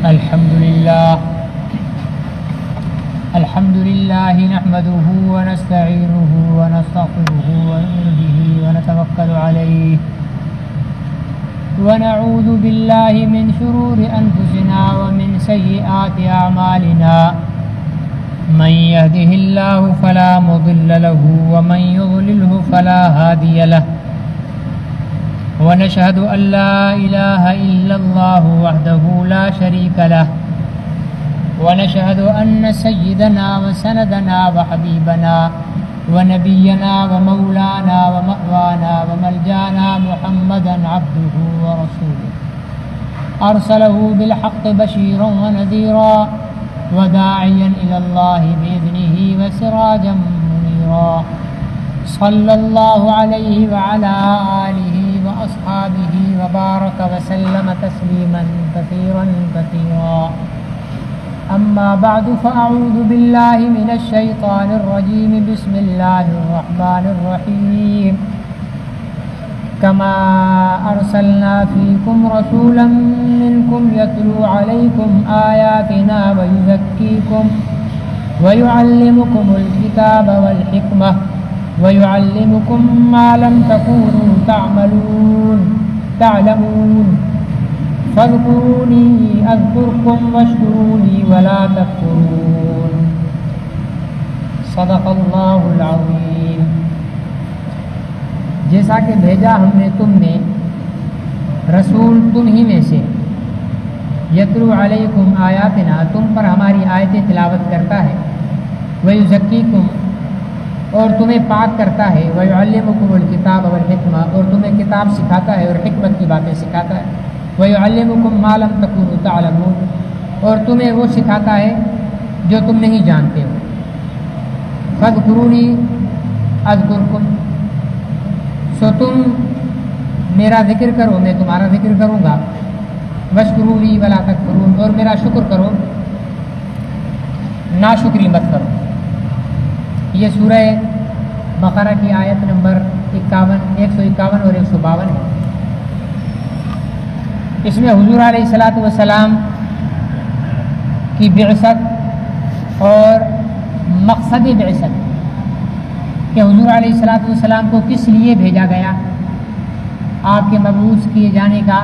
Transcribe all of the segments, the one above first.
الحمد لله نحمده ونستعينه ونستغفره ونؤمن به ونتوكل عليه ونعوذ بالله من شرور أنفسنا ومن سيئات أعمالنا من يهده الله فلا مضل له ومن يضلله فلا هادي له ونشهد أن لا إله إلا الله وحده لا شريك له ونشهد أن سيدنا وسندنا وحبيبنا ونبينا ومولانا ومأوانا وملجانا محمدا عبده ورسوله أرسله بالحق بشيرا ونذيرا وداعيا إلى الله بإذنه وسراجا منيرا صلى الله عليه وعلى آله وأصحابه وبارك وسلم تسليما كثيرا كثيرا أما بعد فأعوذ بالله من الشيطان الرجيم بسم الله الرحمن الرحيم كما أرسلنا فيكم رسولا منكم يتلو عليكم آياتنا ويزكيكم ويعلمكم الكتاب والحكمة ويعلمكم ما لم تكونوا تعلمون فاذكروني أذكركم واشكروا لي ولا تكفرون صدق اللہ العظیم۔ جیسا کہ بھیجا ہم نے تم میں رسول تم ہی میں سے، یتلو علیکم آیاتنا تم پر ہماری آیتیں تلاوت کرتا ہے، ویزکیکم اور تمہیں پاک کرتا ہے، ویعلمکم الکتاب والحکمہ اور تمہیں کتاب سکھاتا ہے اور حکمت کی باتیں سکھاتا ہے، وَيُعَلِّمُكُم مَّا لَمْ تَكُونُوا تَعْلَمُونَ اور تمہیں وہ سکھاتا ہے جو تم نہیں جانتے ہو۔ فَاذْكُرُونِي أَذْكُرْكُمْ سو تم میرا ذکر کرو میں تمہارا ذکر کروں گا، وَاشْكُرُوا لِي وَلَا تَكْفُرُونَ اور میرا شکر کرو ناشکری مت کرو۔ یہ سورہ بقرہ کی آیت نمبر 151 اور 152 ہے۔ اس میں حضور علیہ الصلاۃ والسلام کی بعثت اور مقصد بعثت کہ حضور علیہ الصلاۃ والسلام کو کس لیے بھیجا گیا، آپ کے مبعوث کیے جانے کا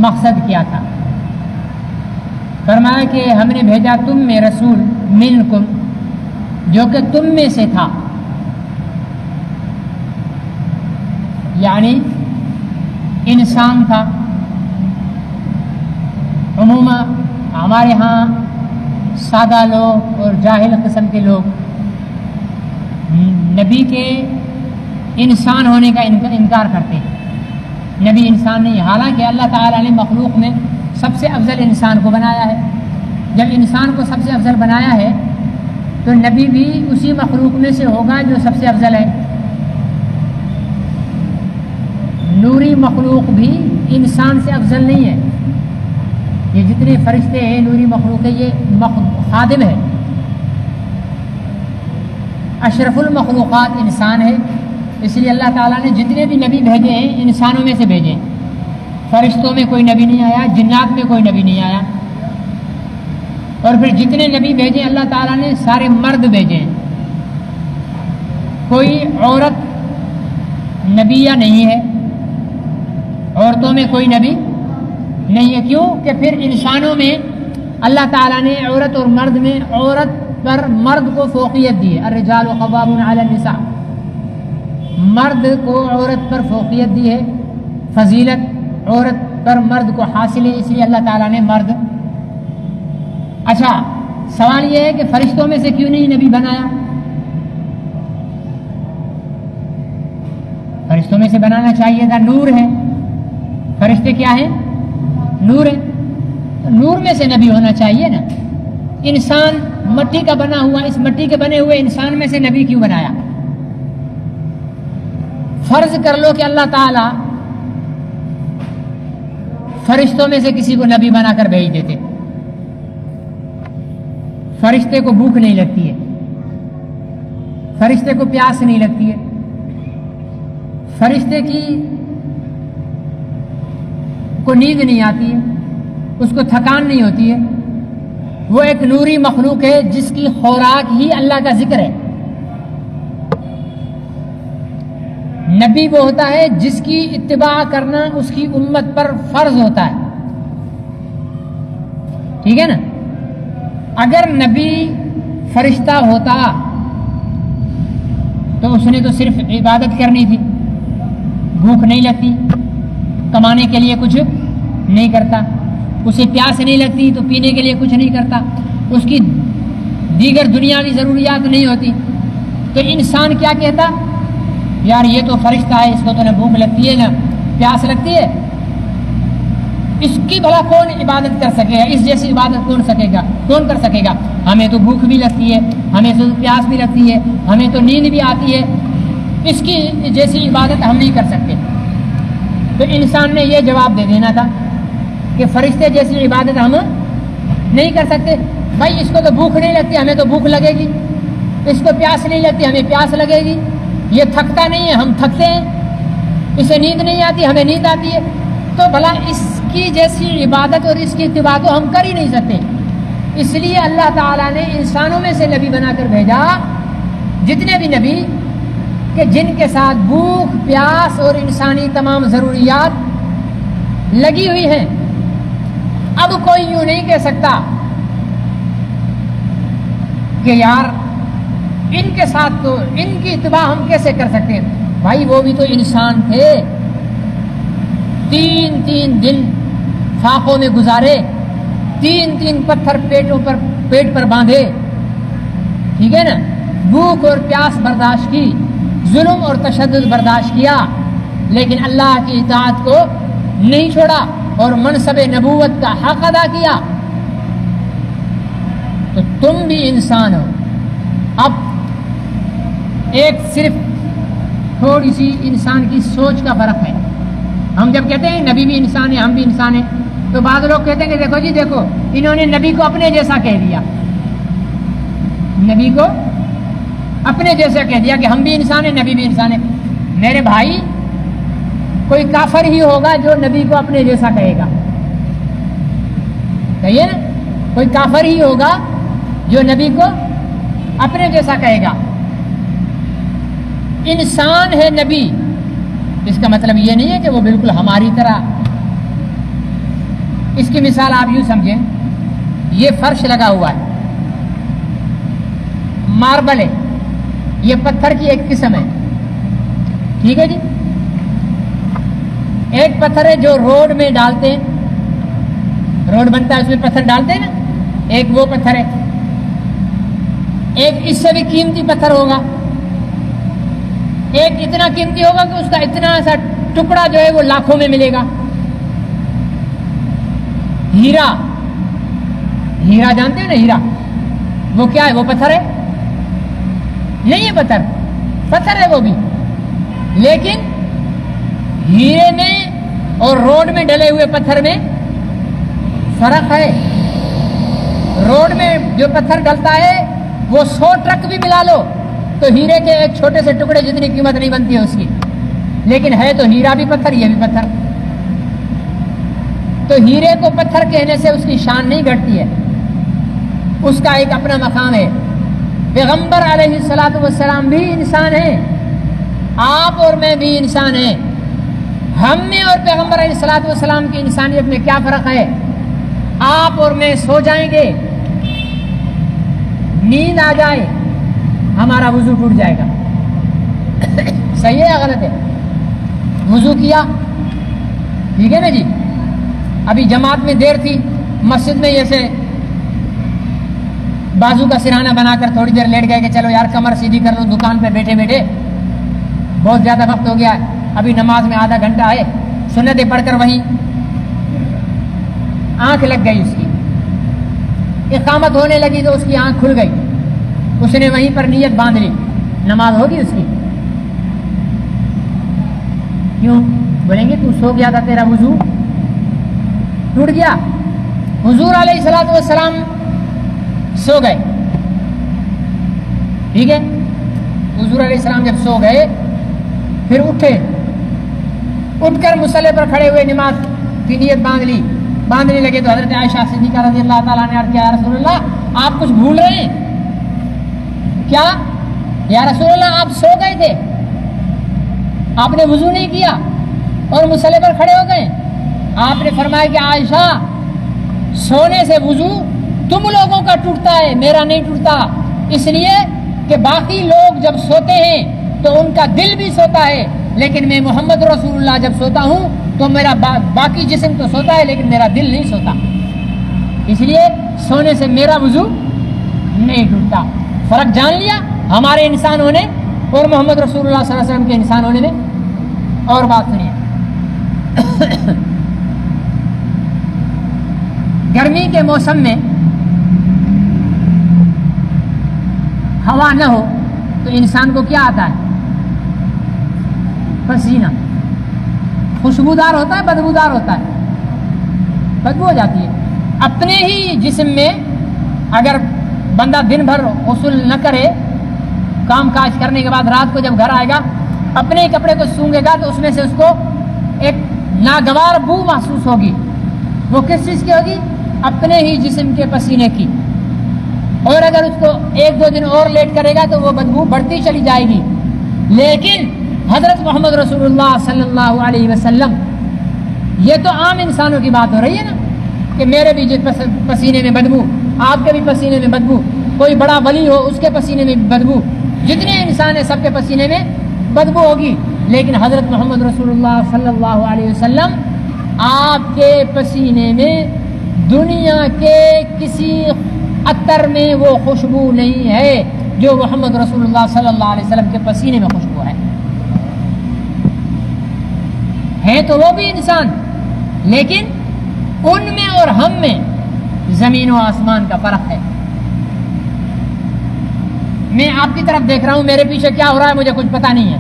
مقصد کیا تھا۔ فرمایا کہ ہم نے بھیجا تم میں رسول منکم جو کہ تم میں سے تھا، یعنی انسان تھا۔ عموماً ہمارے ہاں سادہ لوگ اور جاہل قسم کے لوگ نبی کے انسان ہونے کا انکار کرتے ہیں۔ نبی انسان نہیں، حالانکہ اللہ تعالیٰ نے مخلوق میں سب سے افضل انسان کو بنایا ہے۔ جب انسان کو سب سے افضل بنایا ہے تو نبی بھی اسی مخلوق میں سے ہوگا جو سب سے افضل ہے۔ نوری مخلوق بھی انسان سے افضل نہیں ہے۔ یہ جتنے فرشتے ہیں نوری مخلوق ہے، یہ خادم ہے۔ اشرف المخلوقات انسان ہے، اس لیے اللہ تعالیٰ نے جتنے بھی نبی بھیجے ہیں انسانوں میں سے بھیجے ہیں۔ فرشتوں میں کوئی نبی نہیں آیا، جنات میں کوئی نبی نہیں آیا۔ اور پھر جتنے نبی بھیجے اللہ تعالیٰ نے سارے مرد بھیجے ہیں، کوئی عورت نبیہ نہیں ہے، عورتوں میں کوئی نبی نہیں ہے۔ کیوں کہ پھر انسانوں میں اللہ تعالیٰ نے عورت اور مرد میں عورت پر مرد کو فوقیت دی ہے، الرجال قوامون علی النساء، مرد کو عورت پر فوقیت دی ہے، فضیلت عورت پر مرد کو حاصل ہے، اس لیے اللہ تعالیٰ نے مرد۔ اچھا سوال یہ ہے کہ فرشتوں میں سے کیوں نہیں نبی بنایا؟ فرشتوں میں سے بنانا چاہیے تھا، نور ہے، فرشتے کیا ہیں؟ نور ہے، نور میں سے نبی ہونا چاہیے نا۔ انسان مٹی کا بنا ہوا، اس مٹی کے بنے ہوئے انسان میں سے نبی کیوں بنایا؟ فرض کر لو کہ اللہ تعالی فرشتوں میں سے کسی کو نبی بنا کر بھیج دیتے، فرشتے کو بھوک نہیں لگتی ہے، فرشتے کو پیاس نہیں لگتی ہے، فرشتے کی کو نیند نہیں آتی ہے، اس کو تھکان نہیں ہوتی ہے، وہ ایک نوری مخلوق ہے جس کی خوراک ہی اللہ کا ذکر ہے۔ نبی وہ ہوتا ہے جس کی اتباع کرنا اس کی امت پر فرض ہوتا ہے، ٹھیک ہے نا؟ اگر نبی فرشتہ ہوتا تو اس نے تو صرف عبادت کرنی تھی، بھوک نہیں لگتی، کمانے کے لیے کچھ نہیں کرتا، اسے پیاس نہیں لگتی تو پینے کے لیے کچھ نہیں کرتا، اس کی دیگر دنیاوی ضروریات نہیں ہوتی، تو انسان کیا کہتا؟ یار یہ تو فرشتہ ہے، اس کو تو نہ بھوک لگتی ہے نہ پیاس لگتی ہے، اس کی بھلا کون عبادت کر سکے گا؟ اس جیسی عبادت کون کر سکے گا؟ ہمیں تو بھوک بھی لگتی ہے، ہمیں تو پیاس بھی لگتی ہے، ہمیں تو نیند بھی آتی ہے، اس کی جیسی عبادت ہم نہیں کر سکتے۔ تو انسان نے یہ جواب دے دینا تھا کہ فرشتے جیسی عبادت ہم نہیں کر سکتے۔ بھائی اس کو تو بھوک نہیں لگتی، ہمیں تو بھوک لگے گی، اس کو پیاس نہیں لگتی، ہمیں پیاس لگے گی، یہ تھکتا نہیں ہے، ہم تھکتے ہیں، اسے نیند نہیں آتی، ہمیں نیند آتی ہے، تو بھلا اس کی جیسی عبادت اور اس کی اتباع تو ہم کر ہی نہیں سکتے۔ اس لیے اللہ تعالیٰ نے انسانوں میں سے نبی بنا کر بھیجا، جتنے بھی نبی کہ جن کے ساتھ بھوک پیاس اور انسانی تمام ضروریات لگی ہوئی ہیں۔ اب کوئی یوں نہیں کہہ سکتا کہ یار ان کے ساتھ تو ان کی اتباع ہم کیسے کر سکتے ہیں؟ بھائی وہ بھی تو انسان تھے، 3 دن فاقوں میں گزارے، 3 پتھر پیٹ پر باندھے، ٹھیک ہے نا؟ بھوک اور پیاس برداشت کی، ظلم اور تشدد برداشت کیا، لیکن اللہ کی اطاعت کو نہیں چھوڑا اور منصب نبوت کا حق ادا کیا۔ تو تم بھی انسان ہو۔ اب ایک صرف تھوڑی سی انسان کی سوچ کا فرق ہے۔ ہم جب کہتے ہیں نبی بھی انسان ہے، ہم بھی انسان ہیں، تو بعض لوگ کہتے ہیں کہ دیکھو جی دیکھو، انہوں نے نبی کو اپنے جیسا کہہ دیا، نبی کو اپنے جیسا کہہ دیا کہ ہم بھی انسان ہیں، نبی بھی انسان ہے۔ میرے بھائی کوئی کافر ہی ہوگا جو نبی کو اپنے جیسا کہے گا، کہیے نا؟ کوئی کافر ہی ہوگا جو نبی کو اپنے جیسا کہے گا۔ انسان ہے نبی، اس کا مطلب یہ نہیں ہے کہ وہ بالکل ہماری طرح۔ اس کی مثال آپ یوں سمجھیں، یہ فرش لگا ہوا ہے، ماربل ہے، یہ پتھر کی ایک قسم ہے، ٹھیک ہے جی؟ ایک پتھر ہے جو روڈ میں ڈالتے ہیں، روڈ بنتا ہے اس میں پتھر ڈالتے ہیں نا، ایک وہ پتھر ہے، ایک اس سے بھی قیمتی پتھر ہوگا، ایک اتنا قیمتی ہوگا کہ اس کا اتنا سا ٹکڑا جو ہے وہ لاکھوں میں ملے گا۔ ہیرا، ہیرا جانتے ہیں نا؟ ہیرا وہ کیا ہے؟ وہ پتھر ہے؟ نہیں ہے پتھر، پتھر ہے وہ بھی، لیکن ہیرے میں اور روڈ میں ڈلے ہوئے پتھر میں فرق ہے۔ روڈ میں جو پتھر ڈلتا ہے وہ 100 ٹرک بھی ملا لو تو ہیرے کے ایک چھوٹے سے ٹکڑے جتنی قیمت نہیں بنتی ہے اس کی، لیکن ہے تو ہیرا بھی پتھر، یہ بھی پتھر۔ تو ہیرے کو پتھر کہنے سے اس کی شان نہیں گھٹتی ہے، اس کا ایک اپنا مقام ہے۔ پیغمبر علیہ الصلوۃ والسلام بھی انسان ہیں، آپ اور میں بھی انسان ہیں۔ ہم میں اور پیغمبر علیہ الصلوۃ والسلام کی انسانیت میں کیا فرق ہے؟ آپ اور میں سو جائیں گے، نیند آ جائے، ہمارا وضو ٹوٹ جائے گا، صحیح ہے یا غلط ہے؟ وضو کیا، ٹھیک ہے نا جی؟ ابھی جماعت میں دیر تھی، مسجد میں ایسے بازو کا سرہانہ بنا کر تھوڑی دیر لیٹ گئے کہ چلو یار کمر سیدھی کر لو، دکان پہ بیٹھے بیٹھے بہت زیادہ وقت ہو گیا ہے، ابھی نماز میں آدھا گھنٹہ ہے، سنتیں پڑھ کر وہیں آنکھ لگ گئی، اس کی اقامت ہونے لگی تو اس کی آنکھ کھل گئی، اس نے وہیں پر نیت باندھ لی، نماز ہوگی اس کی؟ کیوں بولیں گے تو سو گیا تھا، تیرا وضو ٹوٹ گیا۔ حضور علیہ الصلوۃ والسلام سو گئے، ٹھیک ہے؟ حضور علیہ السلام جب سو گئے پھر اٹھے، اٹھ کر مصلی پر کھڑے ہوئے، نماز کی نیت باندھ لی، باندھنے لگے تو حضرت عائشہ صدیقہ رضی اللہ تعالیٰ نے عرض کیا یا رسول اللہ آپ کچھ بھول رہے ہیں کیا؟ یا رسول اللہ آپ سو گئے تھے، آپ نے وضو نہیں کیا اور مصلی پر کھڑے ہو گئے۔ آپ نے فرمایا کہ عائشہ سونے سے وضو تم لوگوں کا ٹوٹتا ہے، میرا نہیں ٹوٹتا، اس لیے کہ باقی لوگ جب سوتے ہیں تو ان کا دل بھی سوتا ہے، لیکن میں محمد رسول اللہ جب سوتا ہوں تو میرا باقی جسم تو سوتا ہے لیکن میرا دل نہیں سوتا، اس لیے سونے سے میرا وضو نہیں ٹوٹتا۔ فرق جان لیا ہمارے انسان ہونے اور محمد رسول اللہ صلی اللہ علیہ وسلم کے انسان ہونے میں۔ اور بات سنیے، گرمی کے موسم میں ہوا نہ ہو تو انسان کو کیا آتا ہے؟ پسینہ۔ خوشبودار ہوتا ہے بدبودار ہوتا ہے؟ بدبو ہو جاتی ہے۔ اپنے ہی جسم میں اگر بندہ دن بھر غسل نہ کرے، کام کاج کرنے کے بعد رات کو جب گھر آئے گا اپنے ہی کپڑے کو سونگے گا تو اس میں سے اس کو ایک ناگوار بو محسوس ہوگی۔ وہ کس چیز کی ہوگی؟ اپنے ہی جسم کے پسینے کی۔ اور اگر اس کو ایک دو دن اور لیٹ کرے گا تو وہ بدبو بڑھتی چلی جائے گی۔ لیکن حضرت محمد رسول اللہ صلی اللہ علیہ وسلم، یہ تو عام انسانوں کی بات ہو رہی ہے نا کہ میرے بھی پسینے میں بدبو، آپ کے بھی پسینے میں بدبو، کوئی بڑا ولی ہو اس کے پسینے میں بدبو، جتنے انسان ہیں سب کے پسینے میں بدبو ہوگی، لیکن حضرت محمد رسول اللہ صلی اللہ علیہ وسلم آپ کے پسینے میں دنیا کے کسی عطر میں وہ خوشبو نہیں ہے جو محمد رسول اللہ صلی اللہ علیہ وسلم کے پسینے میں خوشبو ہے تو وہ بھی انسان، لیکن ان میں اور ہم میں زمین و آسمان کا فرق ہے۔ میں آپ کی طرف دیکھ رہا ہوں، میرے پیچھے کیا ہو رہا ہے مجھے کچھ پتا نہیں ہے،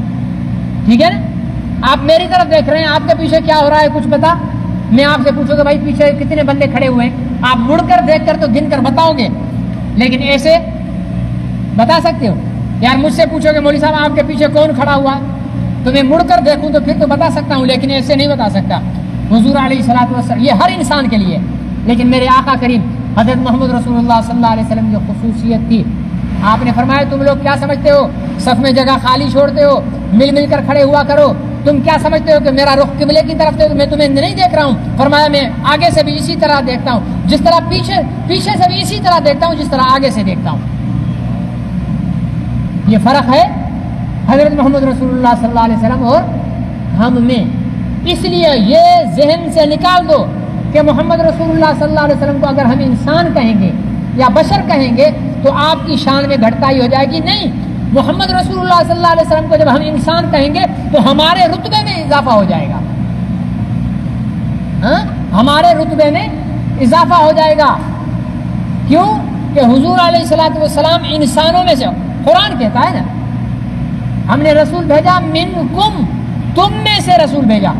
ٹھیک ہے نا؟ آپ میری طرف دیکھ رہے ہیں، آپ کے پیچھے کیا ہو رہا ہے کچھ پتا؟ میں آپ سے پوچھوں گا بھائی پیچھے کتنے بندے کھڑے ہوئے ہیں، آپ مڑ کر دیکھ کر تو گن کر بتاؤ گے، لیکن ایسے بتا سکتے ہو؟ یار مجھ سے پوچھو گے مولوی صاحب آپ کے پیچھے کون کھڑا ہوا ہے، تو میں مڑ کر دیکھوں تو پھر تو بتا سکتا ہوں، لیکن ایسے نہیں بتا سکتا۔ حضور علیہ الصلوۃ والسلام، یہ ہر انسان کے لیے، لیکن میرے آقا کریم حضرت محمد رسول اللہ صلی اللہ علیہ وسلم کی خصوصیت تھی۔ آپ نے فرمایا تم لوگ کیا سمجھتے ہو صف میں جگہ خالی چھوڑتے ہو، مل مل کر کھڑے ہوا کرو، تم کیا سمجھتے ہو کہ میرا رخ قبلے کی طرف سے میں تمہیں نہیں دیکھ رہا ہوں؟ فرمایا میں آگے سے بھی اسی طرح دیکھتا ہوں، جس طرح پیچھے سے بھی اسی طرح دیکھتا ہوں جس طرح آگے سے دیکھتا ہوں۔ یہ فرق ہے حضرت محمد رسول اللہ صلی اللہ علیہ وسلم اور ہم میں۔ اس لیے یہ ذہن سے نکال دو کہ محمد رسول اللہ صلی اللہ علیہ وسلم کو اگر ہم انسان کہیں گے یا بشر کہیں گے تو آپ کی شان میں گھٹتائی ہو جائے گی، نہیں، محمد رسول اللہ صلی اللہ علیہ وسلم کو جب ہم انسان کہیں گے تو ہمارے رتبے میں اضافہ ہو جائے گا، ہمارے رتبے میں اضافہ ہو جائے گا۔ کیوں کہ حضور علیہ الصلوۃ والسلام انسانوں میں سے، قرآن کہتا ہے نا ہم نے رسول بھیجا منکم، تم میں سے رسول بھیجا۔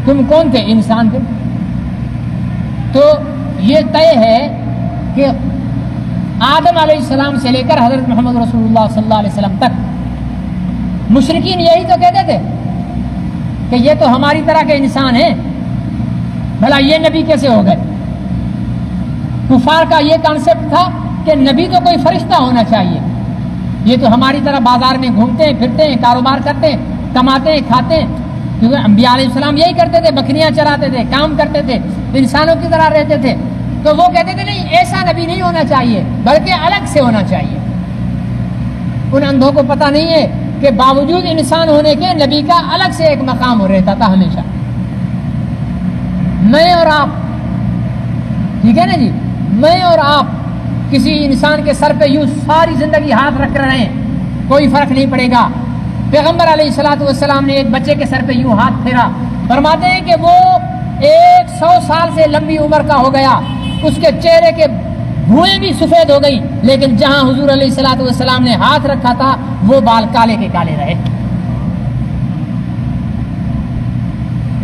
تم کون تھے؟ انسان تھے۔ تو یہ طے ہے کہ آدم علیہ السلام سے لے کر حضرت محمد رسول اللہ صلی اللہ علیہ وسلم تک مشرکین یہی تو کہتے تھے کہ یہ تو ہماری طرح کے انسان ہیں، بھلا یہ نبی کیسے ہو گئے؟ کفار کا یہ کانسیپٹ تھا کہ نبی تو کوئی فرشتہ ہونا چاہیے، یہ تو ہماری طرح بازار میں گھومتے ہیں پھرتے ہیں، کاروبار کرتے ہیں، کماتے ہیں کھاتے ہیں، کیونکہ انبیاء علیہ السلام یہی کرتے تھے، بکریاں چراتے تھے، کام کرتے تھے، انسانوں کی طرح رہتے تھے۔ تو وہ کہتے تھے نہیں، ایسا نبی نہیں ہونا چاہیے بلکہ الگ سے ہونا چاہیے۔ ان اندھوں کو پتہ نہیں ہے کہ باوجود انسان ہونے کے نبی کا الگ سے ایک مقام رہتا تھا ہمیشہ۔ میں اور آپ، ٹھیک ہے نا جی، میں اور آپ کسی انسان کے سر پہ یوں ساری زندگی ہاتھ رکھ رہے ہیں، کوئی فرق نہیں پڑے گا۔ پیغمبر علیہ الصلوۃ والسلام نے ایک بچے کے سر پہ یوں ہاتھ پھیرا، فرماتے ہیں کہ وہ 100 سال سے لمبی عمر کا ہو گیا، اس کے چہرے کے بھوئیں بھی سفید ہو گئی، لیکن جہاں حضور علیہ الصلوۃ والسلام نے ہاتھ رکھا تھا وہ بال کالے کے کالے رہے۔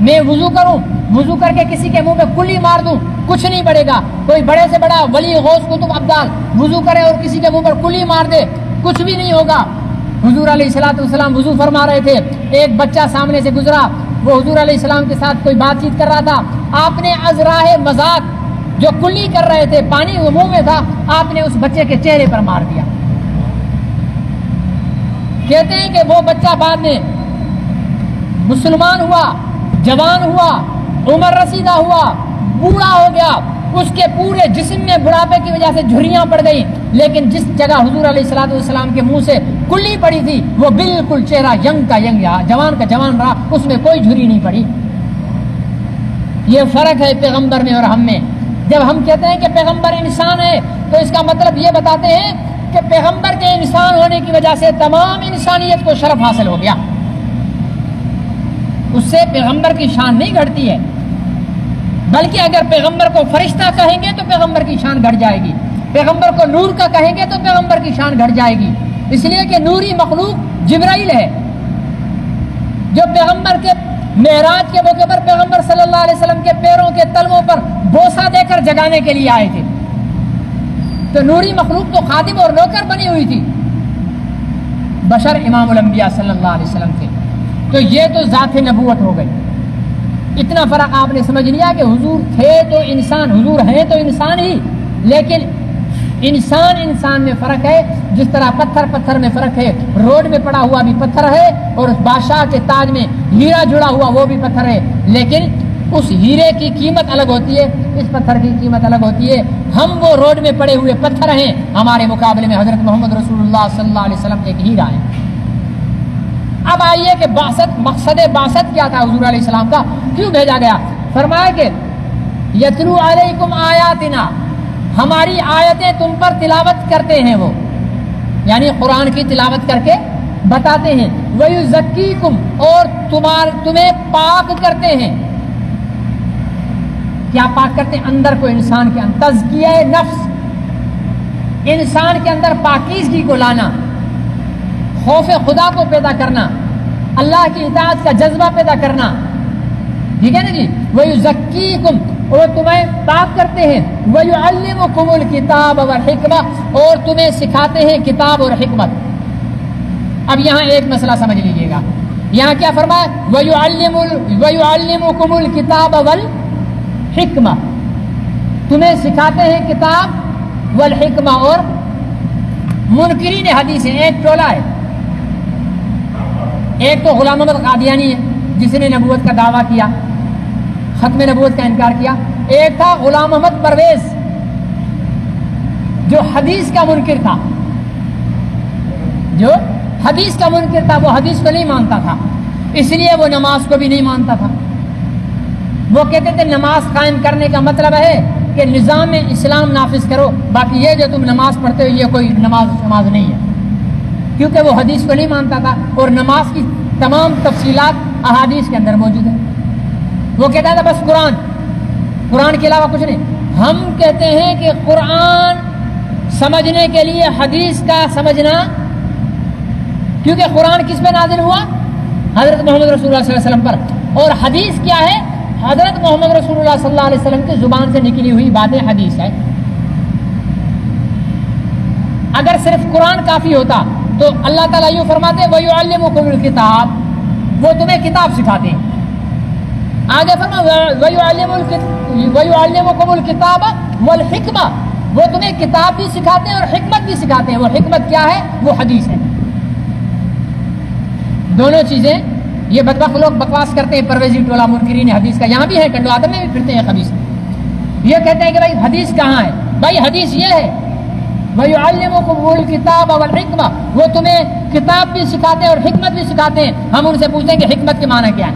میں وضو کروں، وضو کر کے کسی کے منہ پہ کلی مار دوں، کچھ نہیں پڑے گا۔ کوئی بڑے سے بڑا ولی غوث قطب ابدال وضو کرے اور کسی کے منہ پر کلی مار دے، کچھ بھی نہیں ہوگا۔ حضور علیہ الصلوۃ والسلام وضو فرما رہے تھے، ایک بچہ سامنے سے گزرا، وہ حضور علیہ السلام کے ساتھ کوئی بات چیت کر رہا تھا، آپ نے ازراہ مذاق جو کلی کر رہے تھے، پانی وہ منہ میں تھا، آپ نے اس بچے کے چہرے پر مار دیا۔ کہتے ہیں کہ وہ بچہ بعد میں مسلمان ہوا، جوان ہوا، عمر رسیدہ ہوا، بوڑھا ہو گیا، اس کے پورے جسم میں بڑھاپے کی وجہ سے جھریاں پڑ گئی، لیکن جس جگہ حضور علیہ السلام کے منہ سے کلی پڑی تھی وہ بالکل چہرہ ینگ کا ینگ رہا، جوان کا جوان رہا، اس میں کوئی جھری نہیں پڑی۔ یہ فرق ہے پیغمبر میں اور ہم میں۔ جب ہم کہتے ہیں کہ پیغمبر انسان ہے تو اس کا مطلب یہ بتاتے ہیں کہ پیغمبر کے انسان ہونے کی وجہ سے تمام انسانیت کو شرف حاصل ہو گیا، اس سے پیغمبر کی شان نہیں گھٹتی ہے، بلکہ اگر پیغمبر کو فرشتہ کہیں گے تو پیغمبر کی شان گھٹ جائے گی، پیغمبر کو نور کا کہیں گے تو پیغمبر کی شان گھٹ جائے گی، اس لیے کہ نوری مخلوق جبرائیل ہے جو پیغمبر کے معراج کے موقع پر پیغمبر صلی اللہ علیہ وسلم کے پیروں کے تلووں پر بوسہ دے کر جگانے کے لیے آئے تھے۔ تو نوری مخلوق تو خادم اور نوکر بنی ہوئی تھی، بشر امام الانبیاء صلی اللہ علیہ وسلم تھے۔ تو یہ تو ذات نبوت ہو گئی۔ اتنا فرق آپ نے سمجھ لیا کہ حضور تھے تو انسان، حضور ہیں تو انسان ہی، لیکن انسان میں فرق ہے، جس طرح پتھر میں فرق ہے، روڈ میں پڑا ہوا بھی پتھر ہے اور اس بادشاہ کے تاج میں ہیرا جڑا ہوا وہ بھی پتھر ہے، لیکن اس ہیرے کی قیمت الگ ہوتی ہے، اس پتھر کی قیمت الگ ہوتی ہے۔ ہم وہ روڈ میں پڑے ہوئے پتھر ہیں، ہمارے مقابلے میں حضرت محمد رسول اللہ صلی اللہ علیہ وسلم ایک ہیرا ہے۔ اب آئیے کہ مقصد بعثت کیا تھا حضور علیہ السلام کا، کیوں بھیجا گیا؟ فرمایا کہ یتلو علیکم آیاتنا، ہماری آیتیں تم پر تلاوت کرتے ہیں، وہ یعنی قرآن کی تلاوت کر کے بتاتے ہیں، وَيُزَكِّيكُمْ، اور تمہیں پاک کرتے ہیں۔ کیا پاک کرتے ہیں؟ اندر کو انسان کے اندر تزکیہ نفس، انسان کے اندر پاکیزگی کو لانا، خوف خدا کو پیدا کرنا، اللہ کی اطاعت کا جذبہ پیدا کرنا، ٹھیک ہے نا جی؟ وَيُزَكِّيكُمْ، اور تمہیں پاک کرتے ہیں، وَيُعَلِّمُكُمُ الْكِتَابَ وَالْحِكْمَةَ، اور تمہیں سکھاتے ہیں کتاب اور حکمت۔ اب یہاں ایک مسئلہ سمجھ لیجیے گا، یہاں کیا فرمایا؟ وَيُعَلِّمُكُمُ الْكِتَابَ وَالْحِكْمَةَ، تمہیں سکھاتے ہیں کتاب والحکمہ، اور منکرین حدیث ہیں، ایک ٹولہ ہے، ایک تو غلام احمد قادیانی ہے جس نے نبوت کا دعویٰ کیا، ختم نبوت کا انکار کیا، ایک تھا غلام احمد پرویز جو حدیث کا منکر تھا، جو حدیث کا منکر تھا، وہ حدیث کو نہیں مانتا تھا، اس لیے وہ نماز کو بھی نہیں مانتا تھا۔ وہ کہتے تھے نماز قائم کرنے کا مطلب ہے کہ نظام اسلام نافذ کرو، باقی یہ جو تم نماز پڑھتے ہو یہ کوئی نماز نہیں ہے، کیونکہ وہ حدیث کو نہیں مانتا تھا اور نماز کی تمام تفصیلات احادیث کے اندر موجود ہیں۔ وہ کہتا تھا بس قرآن کے علاوہ کچھ نہیں۔ ہم کہتے ہیں کہ قرآن سمجھنے کے لیے حدیث کا سمجھنا، کیونکہ قرآن کس پہ نازل ہوا؟ حضرت محمد رسول اللہ صلی اللہ علیہ وسلم پر، اور حدیث کیا ہے؟ حضرت محمد رسول اللہ صلی اللہ علیہ وسلم کی زبان سے نکلی ہوئی باتیں حدیث ہے۔ اگر صرف قرآن کافی ہوتا تو اللہ تعالیٰ یوں فرماتے وَيُعَلِّمُكُمُ الْكِتَابَ، وہ تمہیں کتاب سکھاتے ہیں۔ آگے وَيُعَلِّمُكُمُ الْكِتَابَ وَالْحِكْمَةَ، وہ تمہیں کتاب بھی سکھاتے ہیں اور حکمت بھی سکھاتے ہیں۔ وہ حکمت کیا ہے؟ وہ حدیث ہے۔ دونوں چیزیں یہ بدبخت لوگ بکواس کرتے ہیں، پرویزی ٹولہ منکرین حدیث کا، یہاں بھی ہے، کنڈو آدم میں بھی پھرتے ہیں خبیث۔ یہ کہتے ہیں کہ بھائی حدیث کہاں ہے؟ بھائی حدیث یہ ہے وَيُعَلِّمُكُمُ الْكِتَابَ وَالْحِكْمَةَ، وہ تمہیں کتاب بھی سکھاتے ہیں اور حکمت بھی سکھاتے ہیں۔ ہم ان سے پوچھتے ہیں کہ حکمت کے معنی کیا ہے؟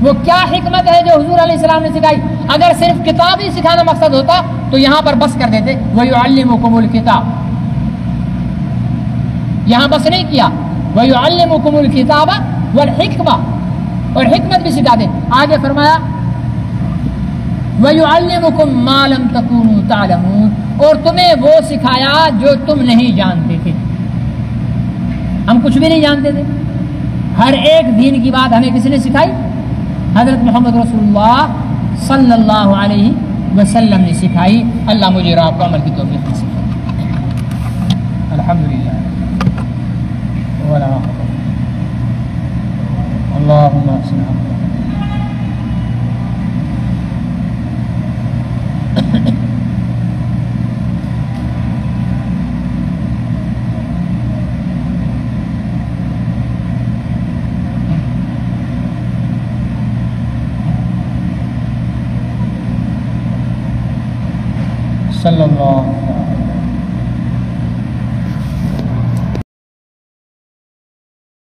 وہ کیا حکمت ہے جو حضور علیہ السلام نے سکھائی؟ اگر صرف کتاب ہی سکھانا مقصد ہوتا تو یہاں پر بس کر دیتے وَيُعَلِّمُكُمُ الْكِتَابَ، یہاں بس نہیں کیا، وَيُعَلِّمُكُمُ الْكِتَابَ وَالْحِكْمَةَ، اور حکمت بھی سکھا دے۔ آگے فرمایا وَيُعَلِّمُكُم مَّا لَمْ تَكُونُوا تَعْلَمُونَ، اور تمہیں وہ سکھایا جو تم نہیں جانتے تھے۔ ہم کچھ بھی نہیں جانتے تھے، ہر ایک دین کی بات ہمیں کس نے سکھائی؟ حضرت محمد رسول اللہ صلی اللہ علیہ وسلم نے سکھائی۔ اللہ مجھے اور آپ کو عمل کی توفیق نصیب فرمائے۔ الحمدللہ۔ اللہم احسن صلی اللہ